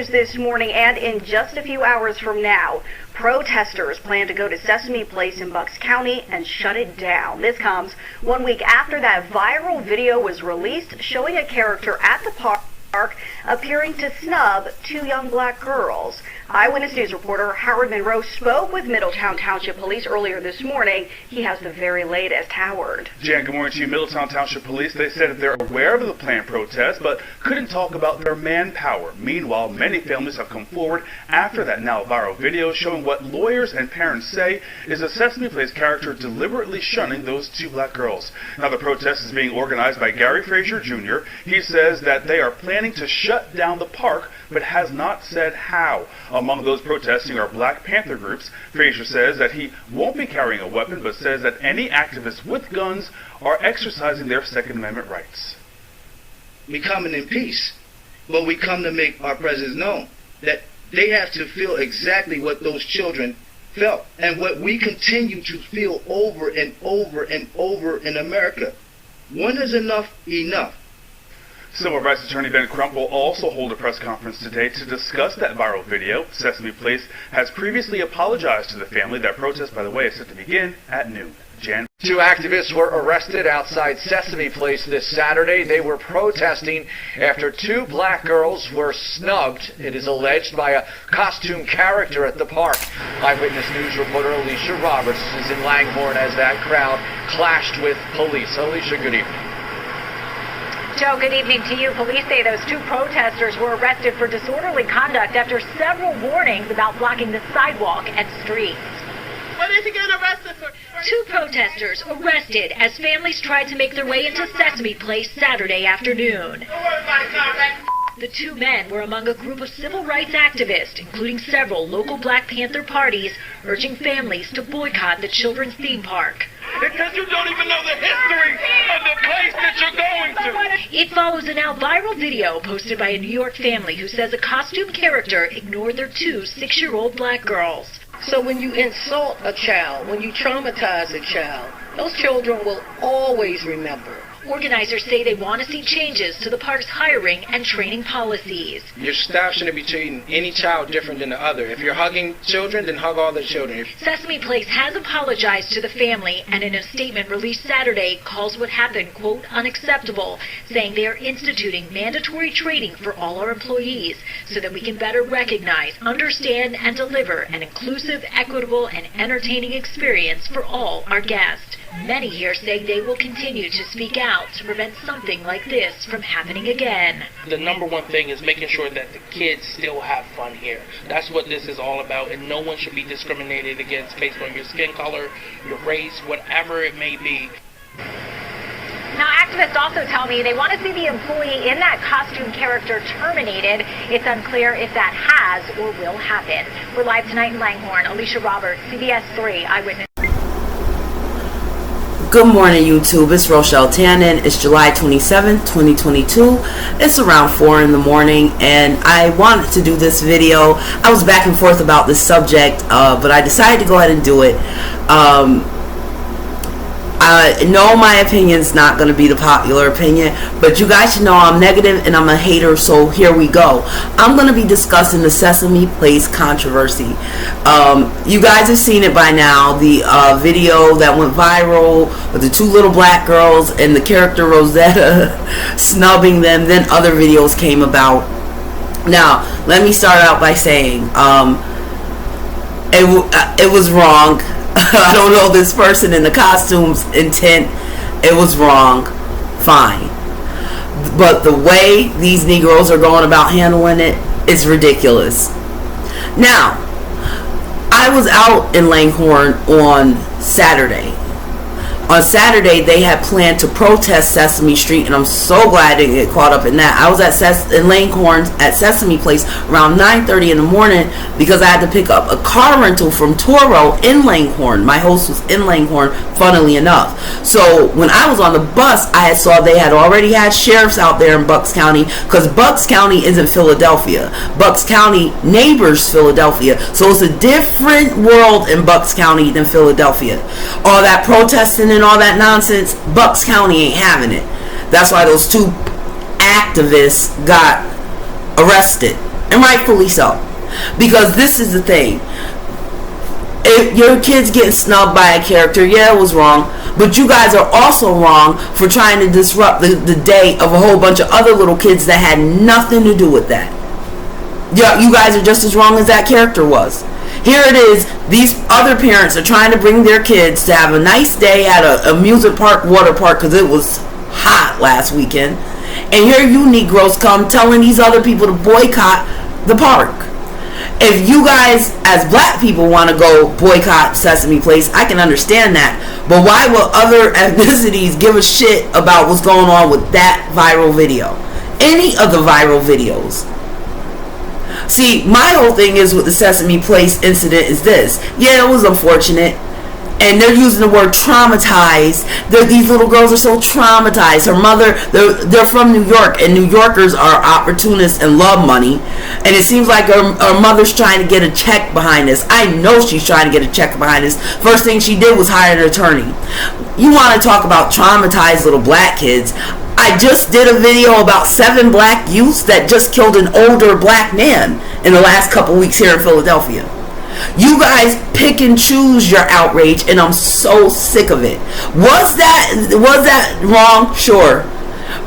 This morning and in just a few hours from now, protesters plan to go to Sesame Place in Bucks County and shut it down. This comes 1 week after that viral video was released showing a character at the park appearing to snub two young black girls. Eyewitness News reporter Howard Monroe spoke with Middletown Township Police earlier this morning. He has the very latest. Howard. Jan, good morning to you. Middletown Township Police, they said that they're aware of the planned protest, but couldn't talk about their manpower. Meanwhile, many families have come forward after that now viral video showing what lawyers and parents say is a Sesame Place character deliberately shunning those two black girls. Now, the protest is being organized by Gary Frazier Jr. He says that they are planning to shut down the park, but has not said how. Among those protesting are Black Panther groups. Frazier says that he won't be carrying a weapon, but says that any activists with guns are exercising their Second Amendment rights. We coming in peace, but we come to make our presence known that they have to feel exactly what those children felt and what we continue to feel over and over and over in America. When is enough enough? Civil rights attorney Ben Crump will also hold a press conference today to discuss that viral video. Sesame Place has previously apologized to the family. That protest, by the way, is set to begin at noon. Jan? Two activists were arrested outside Sesame Place this Saturday. They were protesting after two black girls were snubbed, it is alleged, by a costume character at the park. Eyewitness News reporter Alicia Roberts is in Langhorne as that crowd clashed with police. Alicia, good evening. Joe, good evening to you. Police say those two protesters were arrested for disorderly conduct after several warnings about blocking the sidewalk and streets. What is he getting arrested for? Two protesters arrested as families tried to make their way into Sesame Place Saturday afternoon. The two men were among a group of civil rights activists, including several local Black Panther parties, urging families to boycott the children's theme park. Because you don't even know the history of the place that you're going to. It follows a now viral video posted by a New York family who says a costume character ignored their two 6-year-old black girls. So when you insult a child, when you traumatize a child, those children will always remember. Organizers say they want to see changes to the park's hiring and training policies. Your staff shouldn't be treating any child different than the other. If you're hugging children, then hug all the children. Sesame Place has apologized to the family and in a statement released Saturday calls what happened, quote, unacceptable, saying they are instituting mandatory training for all our employees so that we can better recognize, understand, and deliver an inclusive, equitable, and entertaining experience for all our guests. Many here say they will continue to speak out to prevent something like this from happening again. The number one thing is making sure that the kids still have fun here. That's what this is all about, and no one should be discriminated against based on your skin color, your race, whatever it may be. Now, activists also tell me they want to see the employee in that costume character terminated. It's unclear if that has or will happen. We're live tonight in Langhorne. Alicia Roberts, CBS 3 Eyewitness. Good morning, YouTube. It's Rochelle Tannen. It's July 27, 2022. It's around 4 in the morning, and I wanted to do this video. I was back and forth about this subject, but I decided to go ahead and do it. I know my opinion's not going to be the popular opinion, but you guys should know I'm negative and I'm a hater, so here we go. I'm going to be discussing the Sesame Place controversy. You guys have seen it by now, the video that went viral with the two little black girls and the character Rosetta snubbing them. Then other videos came about. Now, let me start out by saying it was wrong. I don't know this person in the costume's intent. It was wrong. Fine. But the way these Negroes are going about handling it is ridiculous. Now, I was out in Langhorne on Saturday. On Saturday, they had planned to protest Sesame Street, and I'm so glad I didn't get caught up in that. I was in Langhorne at Sesame Place around 9:30 in the morning because I had to pick up a car rental from Toro in Langhorne. My host was in Langhorne, funnily enough. So when I was on the bus, I saw they had already had sheriffs out there in Bucks County, because Bucks County isn't Philadelphia. Bucks County neighbors Philadelphia. So it's a different world in Bucks County than Philadelphia. All that protesting and all that nonsense, Bucks County ain't having it. That's why those two activists got arrested. And rightfully so. Because this is the thing. If your kid's getting snubbed by a character, yeah, it was wrong. But you guys are also wrong for trying to disrupt the day of a whole bunch of other little kids that had nothing to do with that. Yeah, you guys are just as wrong as that character was. Here it is. These other parents are trying to bring their kids to have a nice day at a amusement park, water park, because it was hot last weekend. And here you Negroes come telling these other people to boycott the park. If you guys, as black people, want to go boycott Sesame Place, I can understand that. But why will other ethnicities give a shit about what's going on with that viral video? Any of the viral videos. See, my whole thing is with the Sesame Place incident is this. Yeah, it was unfortunate. And they're using the word traumatized. These little girls are so traumatized. Her mother, they're from New York, and New Yorkers are opportunists and love money. And it seems like her mother's trying to get a check behind this. I know she's trying to get a check behind this. First thing she did was hire an attorney. You want to talk about traumatized little black kids? I just did a video about 7 black youths that just killed an older black man in the last couple weeks here in Philadelphia. You guys pick and choose your outrage, and I'm so sick of it. Was that wrong? Sure.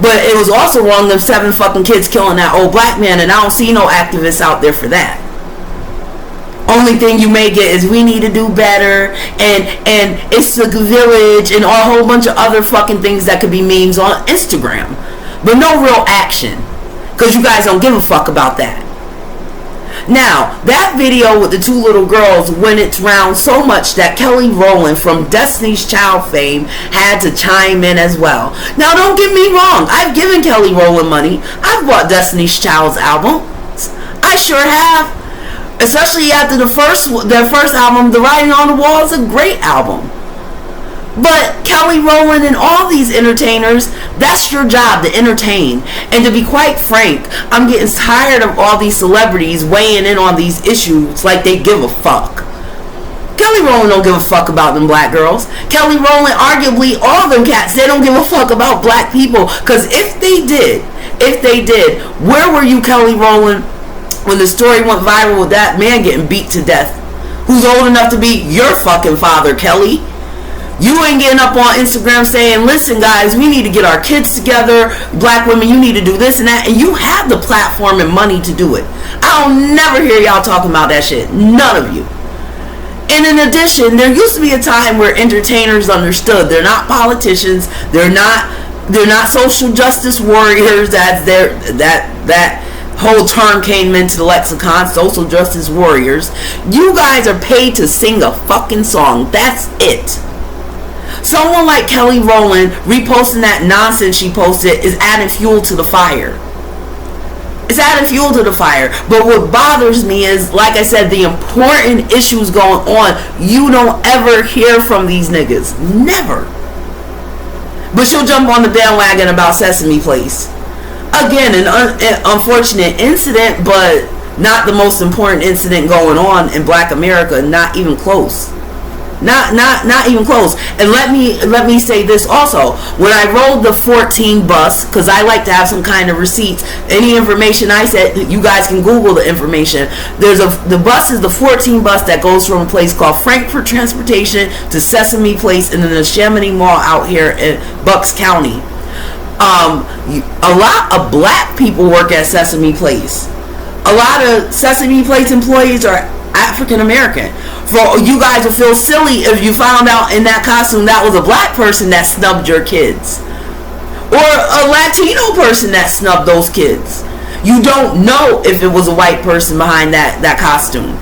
But it was also wrong them 7 fucking kids killing that old black man, and I don't see no activists out there for that. Only thing you may get is we need to do better, and it's the village, and a whole bunch of other fucking things that could be memes on Instagram. But no real action. Because you guys don't give a fuck about that. Now, that video with the 2 little girls went its round so much that Kelly Rowland from Destiny's Child fame had to chime in as well. Now, don't get me wrong. I've given Kelly Rowland money. I've bought Destiny's Child's album. I sure have. Especially after their first album, The Writing on the Wall is a great album. But Kelly Rowland and all these entertainers, that's your job, to entertain. And to be quite frank, I'm getting tired of all these celebrities weighing in on these issues like they give a fuck. Kelly Rowland don't give a fuck about them black girls. Kelly Rowland, arguably all them cats, they don't give a fuck about black people. Because if they did, where were you, Kelly Rowland, when the story went viral with that man getting beat to death? Who's old enough to be your fucking father, Kelly? You ain't getting up on Instagram saying, listen guys, we need to get our kids together, black women, you need to do this and that, and you have the platform and money to do it. I'll never hear y'all talking about that shit. None of you. And in addition, there used to be a time where entertainers understood. They're not politicians, they're not social justice warriors, as that whole term came into the lexicon, social justice warriors. You guys are paid to sing a fucking song. That's it. Someone like Kelly Rowland reposting that nonsense she posted is adding fuel to the fire. It's adding fuel to the fire. But what bothers me is, like I said, the important issues going on, you don't ever hear from these niggas. Never. But she'll jump on the bandwagon about Sesame Place. Again, an unfortunate incident, but not the most important incident going on in Black America. Not even close. Not even close. And let me say this also. When I rode the 14 bus, because I like to have some kind of receipts, any information I said, you guys can Google the information. The bus is the 14 bus that goes from a place called Frankfurt Transportation to Sesame Place in the Neshaminy Mall out here in Bucks County. A lot of black people work at Sesame Place. A lot of Sesame Place employees are African American. For you guys would feel silly if you found out in that costume that was a black person that snubbed your kids, or a Latino person that snubbed those kids. You don't know if it was a white person behind that costume.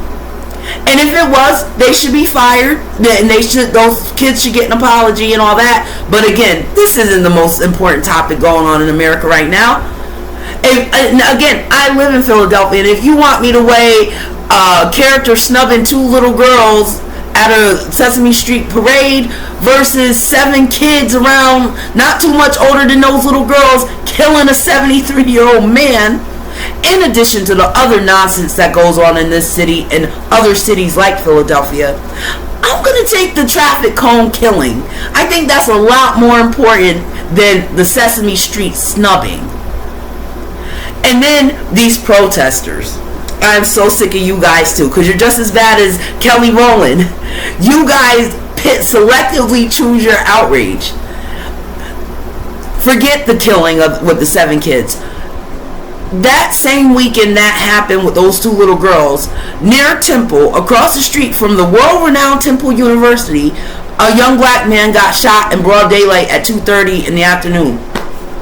And if it was, they should be fired, and those kids should get an apology and all that. But again, this isn't the most important topic going on in America right now. And again, I live in Philadelphia, and if you want me to weigh character snubbing 2 little girls at a Sesame Street parade versus 7 kids around not too much older than those little girls killing a 73-year-old man, in addition to the other nonsense that goes on in this city and other cities like Philadelphia, I'm going to take the traffic cone killing. I think that's a lot more important than the Sesame Street snubbing. And then these protesters. I'm so sick of you guys too, because you're just as bad as Kelly Rowland. You guys selectively choose your outrage. Forget the killing with the 7 kids. That same weekend that happened with those 2 little girls, near Temple, across the street from the world-renowned Temple University, a young black man got shot in broad daylight at 2:30 in the afternoon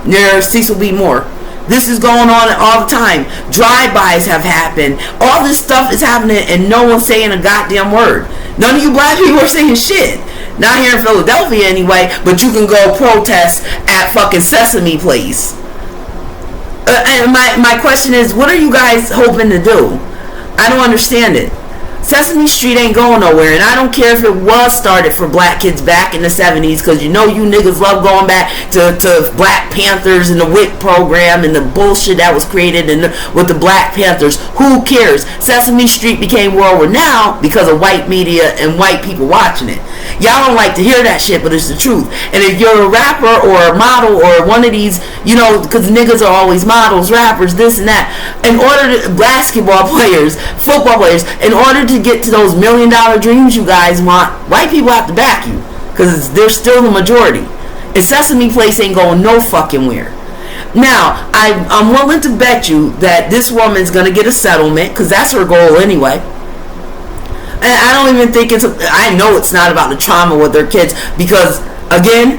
near Cecil B. Moore. This is going on all the time. Drive-bys have happened. All this stuff is happening and no one's saying a goddamn word. None of you black people are saying shit. Not here in Philadelphia anyway, but you can go protest at fucking Sesame Place. And my question is, what are you guys hoping to do? I don't understand it. Sesame Street ain't going nowhere, and I don't care if it was started for black kids back in the 70s, because you know you niggas love going back to Black Panthers and the WIC program and the bullshit that was created with the Black Panthers. Who cares? Sesame Street became world renowned because of white media and white people watching it. Y'all don't like to hear that shit, but it's the truth. And if you're a rapper or a model or one of these, you know, because niggas are always models, rappers, this and that, in order to, basketball players, football players, in order to get to those $1 million dreams you guys want, white people have to back you, because they're still the majority. And Sesame Place ain't going no fucking where. Now, I'm willing to bet you that this woman's going to get a settlement, because that's her goal anyway. And I don't even think I know it's not about the trauma with their kids, because, again,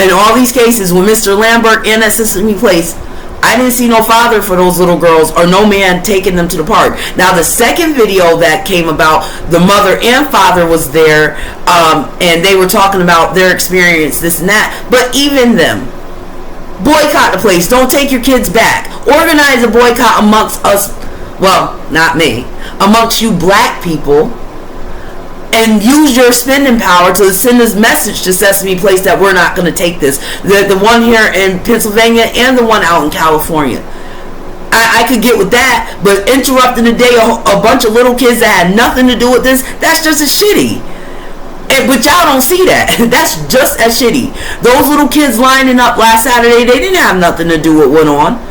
in all these cases, with Mr. Lambert and at Sesame Place, I didn't see no father for those little girls or no man taking them to the park. Now, the second video that came about, the mother and father was there, and they were talking about their experience, this and that. But even them, boycott the place. Don't take your kids back. Organize a boycott amongst us. Well, not me. Amongst you black people. And use your spending power to send this message to Sesame Place that we're not going to take this. The one here in Pennsylvania and the one out in California. I could get with that, but interrupting the day a bunch of little kids that had nothing to do with this, that's just as shitty. But y'all don't see that. That's just as shitty. Those little kids lining up last Saturday, they didn't have nothing to do with what went on.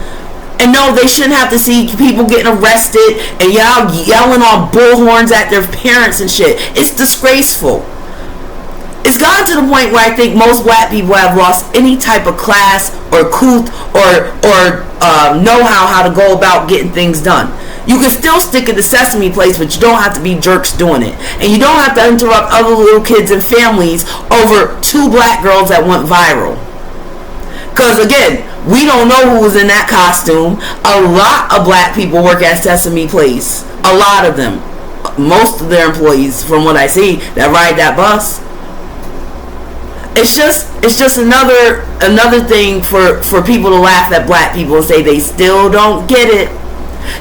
And no, they shouldn't have to see people getting arrested and y'all yelling on bullhorns at their parents and shit. It's disgraceful. It's gotten to the point where I think most black people have lost any type of class or couth or know-how how to go about getting things done. You can still stick at the Sesame Place, but you don't have to be jerks doing it. And you don't have to interrupt other little kids and families over 2 black girls that went viral. Because, again, we don't know who was in that costume. A lot of black people work at Sesame Place. A lot of them. Most of their employees, from what I see, that ride that bus. It's just another thing for people to laugh at black people and say they still don't get it.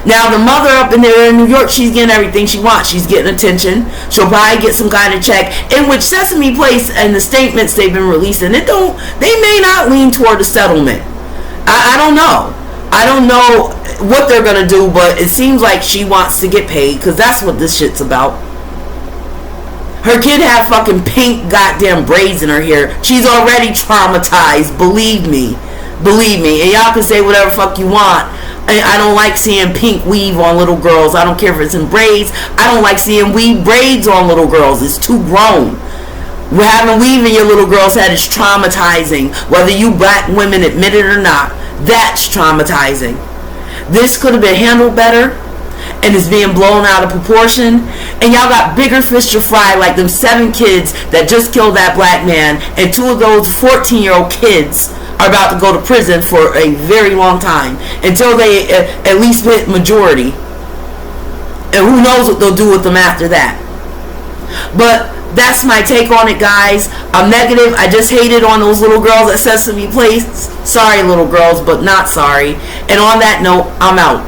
Now, the mother up in there in New York, she's getting everything she wants. She's getting attention. She'll probably get some kind of check. In which Sesame Place and the statements they've been releasing, they may not lean toward a settlement. I don't know. I don't know what they're going to do, but it seems like she wants to get paid, because that's what this shit's about. Her kid had fucking pink goddamn braids in her hair. She's already traumatized, believe me. Believe me. And y'all can say whatever fuck you want. I don't like seeing pink weave on little girls. I don't care if it's in braids. I don't like seeing weave braids on little girls. It's too grown. Having weave in your little girl's head is traumatizing. Whether you black women admit it or not, that's traumatizing. This could have been handled better, and it's being blown out of proportion. And y'all got bigger fish to fry, like them 7 kids that just killed that black man, and 2 of those 14-year-old kids are about to go to prison for a very long time until they at least hit majority. And who knows what they'll do with them after that. But that's my take on it, guys. I'm negative. I just hated on those little girls at Sesame Place. Sorry, little girls, but not sorry. And on that note, I'm out.